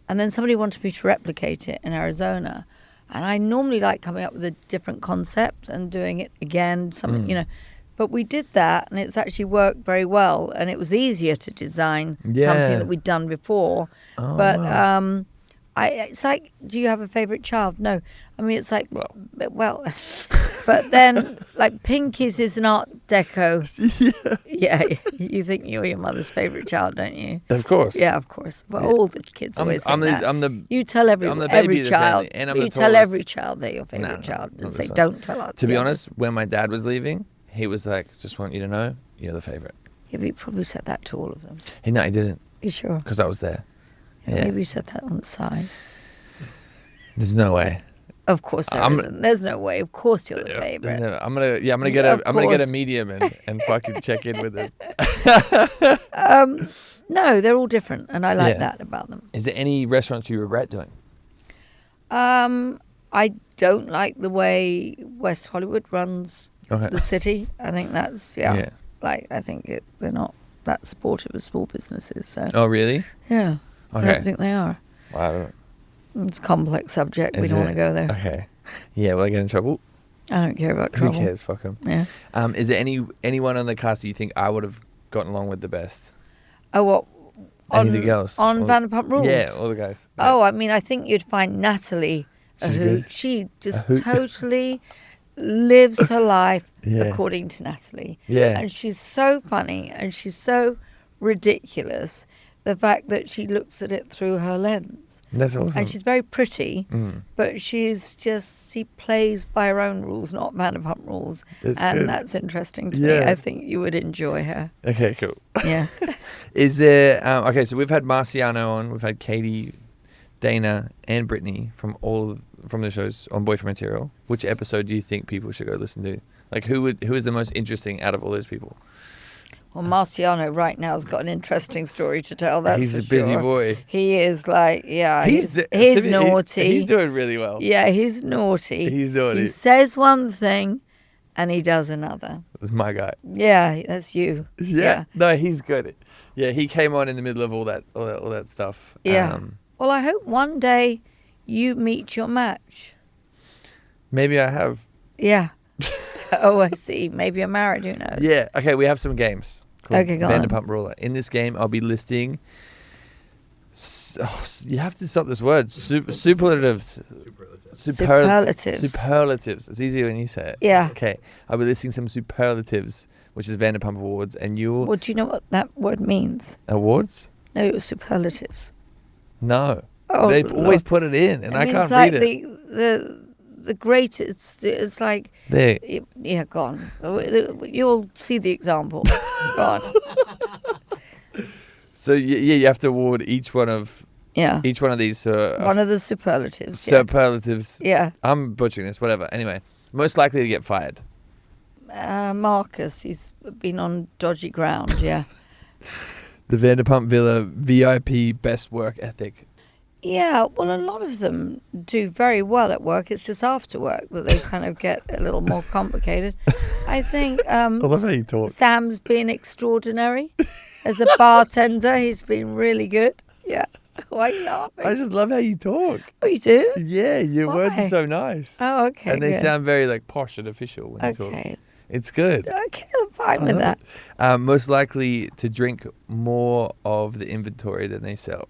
And then somebody wanted me to replicate it in Arizona. And I normally like coming up with a different concept and doing it again, something, But we did that, and it's actually worked very well. And it was easier to design something that we'd done before. Oh, But wow. it's like, do you have a favorite child? No. I mean, it's like, well, but then, like, Pinky's is an Art Deco. Yeah. You think you're your mother's favorite child, don't you? Of course. Yeah, of course. Well, all the kids always think that. You tell I'm the baby every of the child. family, and I'm You the tell tallest. every child they're your favorite child. not And this say, one. don't tell us. To be honest, when my dad was leaving, he was like, just want you to know, you're the favorite. Yeah, but he probably said that to all of them. No, he didn't, You sure? because I was there. Yeah. Maybe he said that on the side. There's no way. Of course there isn't. There's no way. Of course you're the There's favorite. no- I'm gonna get Of I'm gonna get a course. medium and fucking check in with him. No, they're all different, and I like Yeah. that about them. Is there any restaurants you regret doing? I don't like the way West Hollywood runs Okay. the city. I think that's Yeah. Like I think they're not that supportive of small businesses. So Oh, really? yeah, I Okay. don't think they are. Well, I don't. It's a complex subject. We Is don't want it? to go there. Okay. Yeah. Will I get in trouble? I don't care about trouble. Who cares? Fuck them. Yeah. Is there anyone on the cast that you think I would have gotten along with the best? Oh, what? Any of the girls? On All- Vanderpump Rules? Yeah, all the guys. Oh, I mean, I think you'd find Natalie a She's hoot. good. She just hoot. totally lives her life Yeah. according to Natalie. Yeah. And she's so funny and she's so ridiculous. The fact that she looks at it through her lens. That's awesome. And she's very pretty, but she plays by her own rules, not Vanderpump rules. That's and good. that's interesting to me. Yeah. I think you would enjoy her. Okay, cool. Yeah. Is there okay? So we've had Marciano on, we've had Katie, Dana, and Brittany from the shows on Boyfriend Material. Which episode do you think people should go listen to? Like, who is the most interesting out of all those people? Well, Marciano right now has got an interesting story to tell. That's He's for a busy sure. boy. He is like, yeah, He's he's naughty. He's doing really well. Yeah, he's naughty. He's naughty. He says one thing, and he does another. That's my guy. Yeah, that's you. Yeah. No, he's good. Yeah, he came on in the middle of all that stuff. Yeah. Well, I hope one day you meet your match. Maybe I have. Yeah. Oh, I see. Maybe you're married. Who knows? Yeah. Okay, we have some games. Called Okay, go on. Vanderpump Ruler. In this game, I'll be listing. You have to stop this word. Superlatives. Superlatives. Superlatives. It's easier when you say it. Yeah. Okay. I'll be listing some superlatives, which is Vanderpump Awards, and you'll Well, do you know what that word means? awards. No, it was superlatives. No. Oh, They Lord. always put it in, and I means can't like read it. the greatest. It's like There. yeah, go on. You'll see the example. Go on. So you have to award each one of Yeah. these One of the superlatives. Yeah. superlatives. Yeah. I'm butchering this. Whatever. Anyway, most likely to get fired. Marcus, he's been on dodgy ground. Yeah. The Vanderpump Villa VIP best work ethic. Yeah, well, a lot of them do very well at work. It's just after work that they kind of get a little more complicated. I think I love how you talk. Sam's been extraordinary. As a bartender, he's been really good. Yeah. Why are you laughing? I just love how you talk. Oh, you do? Yeah, your words Why? are so nice. Oh, okay. And they good. sound very like posh and official when you talk. Okay. It's good. Okay, I'm fine I with love that. it. Most likely to drink more of the inventory than they sell.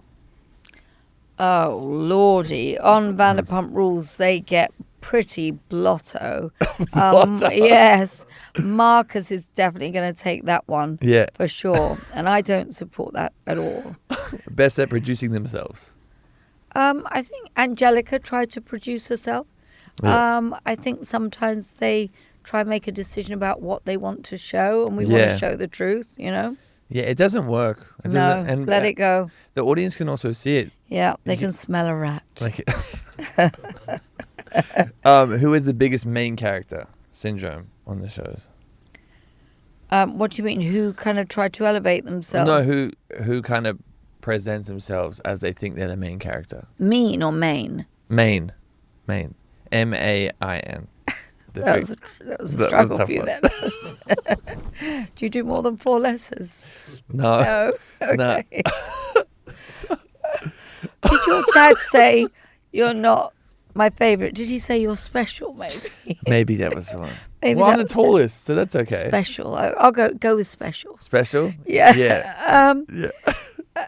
Oh, lordy. On Vanderpump Rules, they get pretty blotto. Blotto? Yes. Marcus is definitely going to take that one Yeah. for sure. And I don't support that at all. Best at producing themselves. I think Angelica tried to produce herself. Yeah. I think sometimes they try and make a decision about what they want to show, and we want to show the truth, you know? Yeah, it doesn't work. It No, doesn't, and let it go. the audience can also see it. Yeah, they can smell a rat. Like, who is the biggest main character syndrome on the shows? What do you mean? Who kind of try to elevate themselves? No, who kind of presents themselves as they think they're the main character? Mean or main? Main. M-A-I-N. That was a struggle for you then. Do you do more than 4 letters? No. No. No. Okay. Did your dad say you're not my favourite? Did he say you're special, maybe? Maybe that was the one. Maybe Well, I'm that the was tallest, so that's okay. Special. I'll go with special. Special? Yeah. Yeah.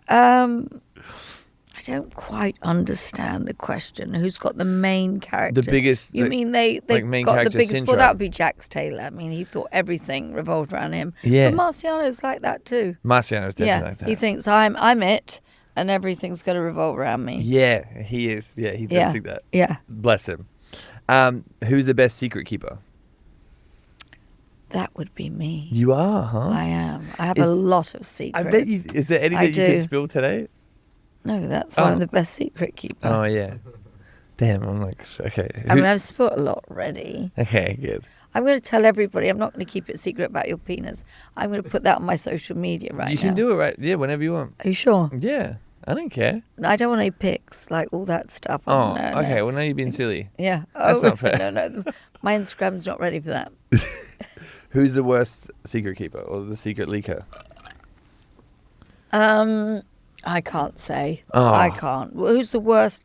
I don't quite understand the question. Who's got the main character? The biggest. You mean they like main got the character biggest? syndrome. Well, that would be Jax Taylor. I mean, he thought everything revolved around him. Yeah. But Marciano's like that too. Marciano's definitely like that. He thinks I'm it, and everything's going to revolve around me. Yeah, he is. Yeah, he does think that. Yeah. Bless him. Who's the best secret keeper? That would be me. You are, huh? I am. I have a lot of secrets. I bet you. Is there any I that you do. could spill today? No, that's why I'm the best secret keeper. Oh yeah. Damn, I'm like, okay. I mean, I've spilt a lot already. Okay, good. I'm going to tell everybody. I'm not going to keep it secret about your penis. I'm going to put that on my social media right now. You can do it, right? Yeah, whenever you want. Are you sure? Yeah, I don't care. I don't want any pics, like all that stuff. Oh, No, no. okay. Well, now you're being silly. Yeah. That's not fair. No. My Instagram's not ready for that. Who's the worst secret keeper or the secret leaker? I can't say. Oh. I can't. Well, who's the worst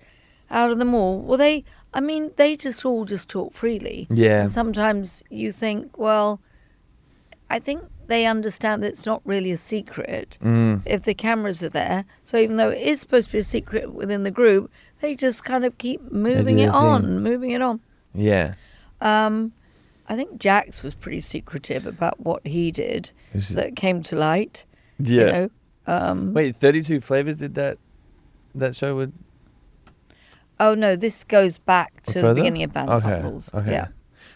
out of them all? Well, they just all talk freely. Yeah. And sometimes you think, well, I think they understand that it's not really a secret if the cameras are there. So even though it is supposed to be a secret within the group, they just kind of keep moving it on. Yeah. I think Jax was pretty secretive about what he did that came to light. Yeah. You know? Wait, 32 Flavors did that show with? Oh no, this goes back to the Further? beginning of Vanderpump Rules. Okay. Yeah.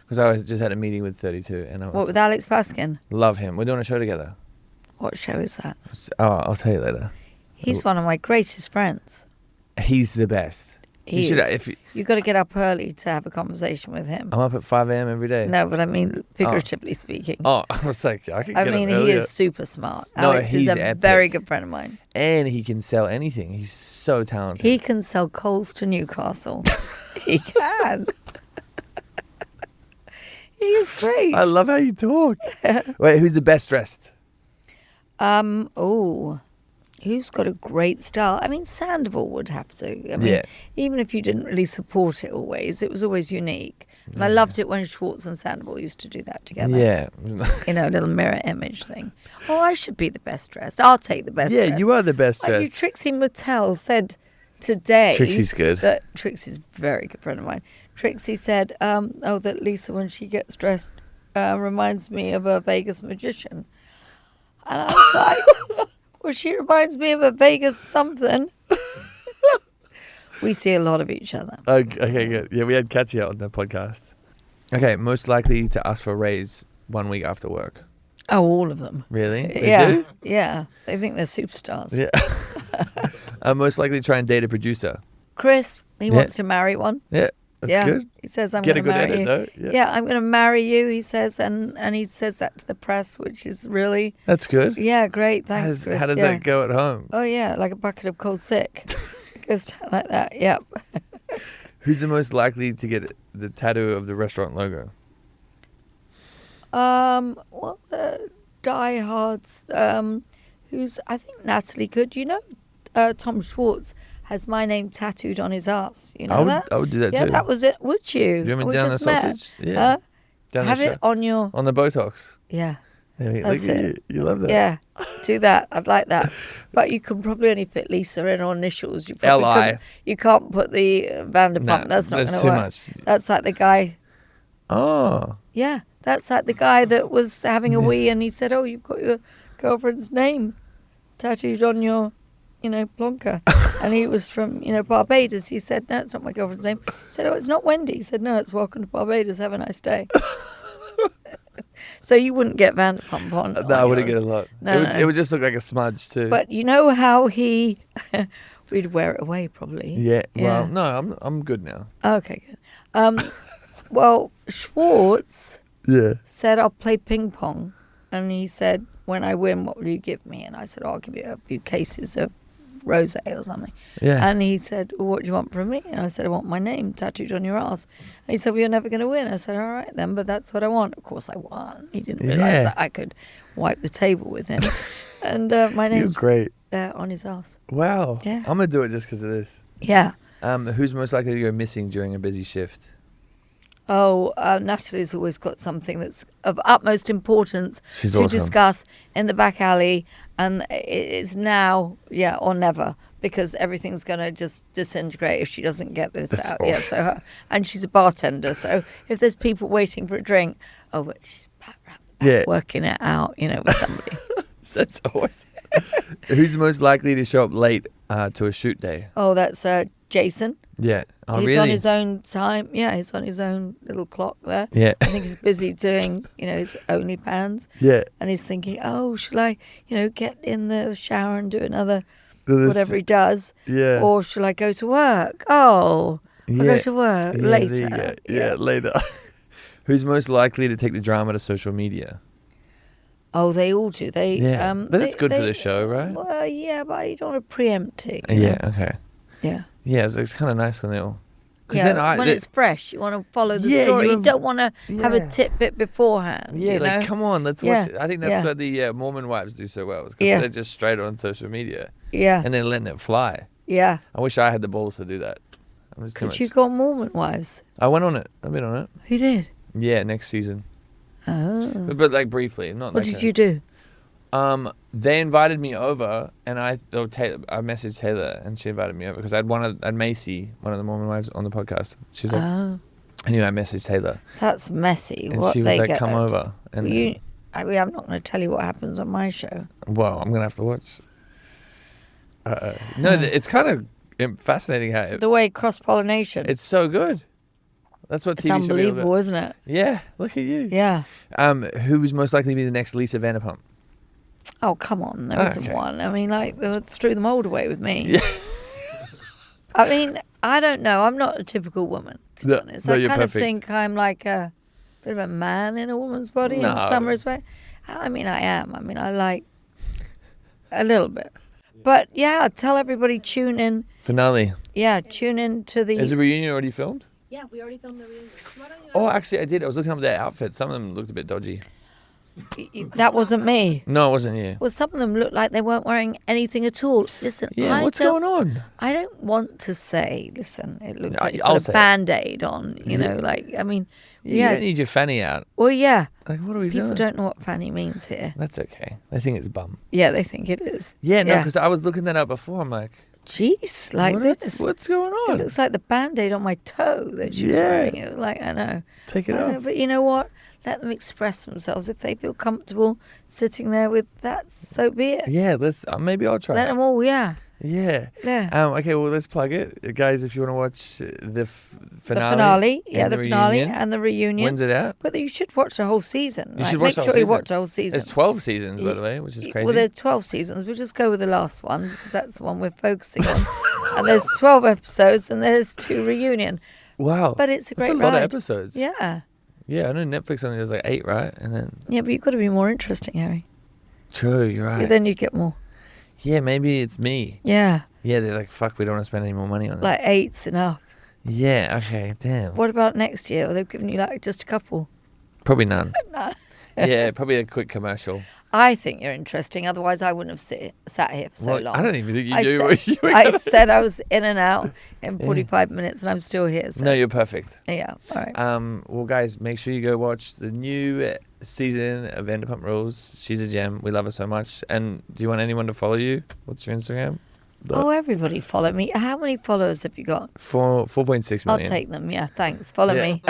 Because I just had a meeting with 32 and I What, with Alex Paskin? love him. We're doing a show together. What show is that? Oh, I'll tell you later. He's one of my greatest friends. He's the best. He You should, is. You've got to get up early to have a conversation with him. I'm up at 5 a.m. every day. No, but I mean figuratively speaking. Oh, I was like, I can I get mean, up he earlier. is super smart. No, Alex he's is a epic. very good friend of mine. And he can sell anything. He's so talented. He can sell coals to Newcastle. He can. He is great. I love how you talk. Wait, who's the best dressed? Who's got a great style? I mean, Sandoval would have to. I mean, Yeah. even if you didn't really support it always, it was always unique. And I loved it when Schwartz and Sandoval used to do that together. Yeah. You know, a little mirror image thing. Oh, I should be the best dressed. I'll take the best dressed. Yeah, you are the best Like you, dressed. Trixie Mattel said today. Trixie's good. That Trixie's a very good friend of mine. Trixie said, that Lisa, when she gets dressed, reminds me of a Vegas magician. And I was like, well, she reminds me of a Vegas something. We see a lot of each other. Okay, good. Yeah, we had Katya on the podcast. Okay, most likely to ask for a raise 1 week after work. Oh, all of them. Really? They Yeah. do? Yeah. They think they're superstars. Yeah. Most likely to try and date a producer. Chris, he wants to marry one. Yeah, that's good. He says, I'm Get going a to good marry edit, you. though. Yeah, I'm going to marry you, he says. And he says that to the press, which is really, That's good. yeah, great. Thanks, Chris. How does yeah. that go at home? Oh, yeah, like a bucket of cold sick. It goes down like that, yep. Who's the most likely to get the tattoo of the restaurant logo? Well, the diehards, I think Natalie could. You know, Tom Schwartz has my name tattooed on his ass. You know that? I would do that Yeah, too. that was it. Would you? Do you want We me down the just met. sausage? Yeah. Down Have the it on your... on the Botox. Yeah. Yeah, look That's at it. you. You love that. Yeah, do that. I'd like that. But you can probably only fit Lisa in or initials. You probably L.I.. couldn't- You can't put the Vanderpump. No, that's not going that's to too work. much. That's like the guy. Oh. Yeah, that's like the guy that was having a wee and he said, oh, you've got your girlfriend's name tattooed on your... Blanca. And he was from, Barbados. He said, no, it's not my girlfriend's name. I said, oh, it's not Wendy. He said, no, it's welcome to Barbados. Have a nice day. So you wouldn't get Vanderpump on. No, I wouldn't get a lot. No, it would just look like a smudge too. But you know how he... We'd wear it away probably. Yeah. Well, no, I'm good now. Okay, good. Well, Schwartz said, I'll play ping pong. And he said, when I win, what will you give me? And I said, I'll give you a few cases of rosé or something. Yeah. And he said, well, what do you want from me? And I said, I want my name tattooed on your ass. And he said, well, you're never going to win. I said, all right then, but that's what I want. Of course I won. He didn't realise that I could wipe the table with him. And my name's great. On his ass. Wow. Yeah. I'm going to do it just because of this. Yeah. Who's most likely to go missing during a busy shift? Oh, Natalie's always got something that's of utmost importance She's to awesome. discuss in the back alley. And it's now, or never, because everything's going to just disintegrate if she doesn't get this That's out. awesome. Yeah, so and she's a bartender. So if there's people waiting for a drink, but she's back working it out, with somebody. That's awesome. Who's most likely to show up late to a shoot day? Oh, that's Jason. Yeah. Oh, He's really? on his own time. Yeah, he's on his own little clock there. Yeah. I think he's busy doing, his OnlyFans. Yeah. And he's thinking, oh, should I, get in the shower and do another whatever he does? Yeah. Or should I go to work? Oh, I'll go to work later. There you go. Yeah, later. Who's most likely to take the drama to social media? Oh, they all do. They but that's good for the show, right? Well, yeah, but you don't want to preempt it. Yeah. Okay. Yeah. Yeah, it's kind of nice when they all. Yeah, when it's fresh, you want to follow the story. You don't want to have a tidbit beforehand. Yeah, come on, let's watch it. I think that's why the Mormon wives do so well. Because they're just straight on social media. Yeah. And then letting it fly. Yeah. I wish I had the balls to do that. Because you got Mormon wives. I went on it. I've been on it. Who did? Yeah, next season. Oh. But like briefly, not. What did you do? They invited me over, and I messaged Taylor, and she invited me over because I'd Macy, one of the Mormon wives, on the podcast. She's like, I knew I messaged Taylor. That's messy. And she was like, come over. And I'm not going to tell you what happens on my show. Well, I'm going to have to watch. No, it's kind of fascinating how the way cross-pollination. It's so good. That's what TV It's unbelievable, isn't it? Yeah, look at you. Yeah. Who's most likely to be the next Lisa Vanderpump? Oh, come on. There isn't one. I mean, they threw the mold away with me. Yeah. I mean, I don't know. I'm not a typical woman, to be honest. I kind of think I'm like a bit of a man in a woman's body in some respect. I mean, I am. I mean, I like a little bit. But yeah, tell everybody, tune in. Finale. Yeah, tune in to the... Is the reunion already filmed? Yeah, we already filmed the reunion. Why don't you Oh, actually, I did. I was looking up their outfits. Some of them looked a bit dodgy. That wasn't me. No, it wasn't you. Well, some of them looked like they weren't wearing anything at all. Listen, what's going on? I don't want to say, listen, it looks like I'll it's got a Band-Aid on, you know, I mean... You don't need your fanny out. Well, yeah. Like, what are we doing? doing? People don't know what fanny means here. That's okay. They think it's bum. Yeah, they think it is. Yeah, no, because I was looking that up before. I'm like... Jeez, like this. What's going on? It looks like the Band-Aid on my toe that she was wearing. It was like, I know. Take it off. But you know what? Let them express themselves. If they feel comfortable sitting there with that, so be it. Yeah, let's. Maybe I'll try. Let them all, yeah. Yeah. Yeah. Okay, well, let's plug it. Guys, if you want to watch the finale. The finale. Yeah, the finale reunion. and the reunion. When's it out? But you should watch the whole season. You should watch make the whole sure you season. watch the whole season. There's 12 seasons, by the way, which is crazy. Well, there's 12 seasons. We'll just go with the last one because that's the one we're focusing on. And there's 12 episodes and there's 2 reunion. Wow. But it's a great That's a ride. lot of episodes. Yeah. Yeah, I know Netflix only does like 8, right? And then... Yeah, but you've got to be more interesting, Harry. True, you're right. Yeah, then you get more. Yeah, maybe it's me. Yeah. Yeah, they're like, fuck, we don't want to spend any more money on that. Like 8's enough. Yeah, okay, damn. What about next year? Are they giving you like just a couple? Probably none. No. Yeah, probably a quick commercial. I think you're interesting. Otherwise, I wouldn't have sat here for so long. I don't even think you do what you were I gonna said I was in and out in 45 minutes, and I'm still here. So. No, you're perfect. Yeah, all right. Well, guys, make sure you go watch the new season of Vanderpump Rules. She's a gem. We love her so much. And do you want anyone to follow you? What's your Instagram? Oh, everybody follow me. How many followers have you got? 4.6 million. I'll take them. Yeah, thanks. Follow me.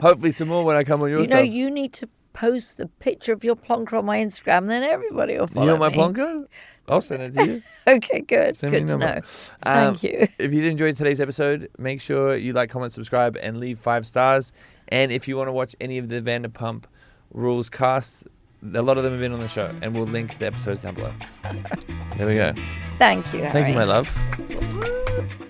Hopefully some more when I come on your stuff. You need to post the picture of your plonker on my Instagram, then everybody will follow You want my me. plonker? I'll send it to you. Okay, good. Send me Good your to number. know. Thank you. If you did enjoy today's episode, make sure you like, comment, subscribe, and leave 5 stars. And if you want to watch any of the Vanderpump Rules cast, a lot of them have been on the show, and we'll link the episodes down below. There we go. Thank you, Harry. Thank you, my love.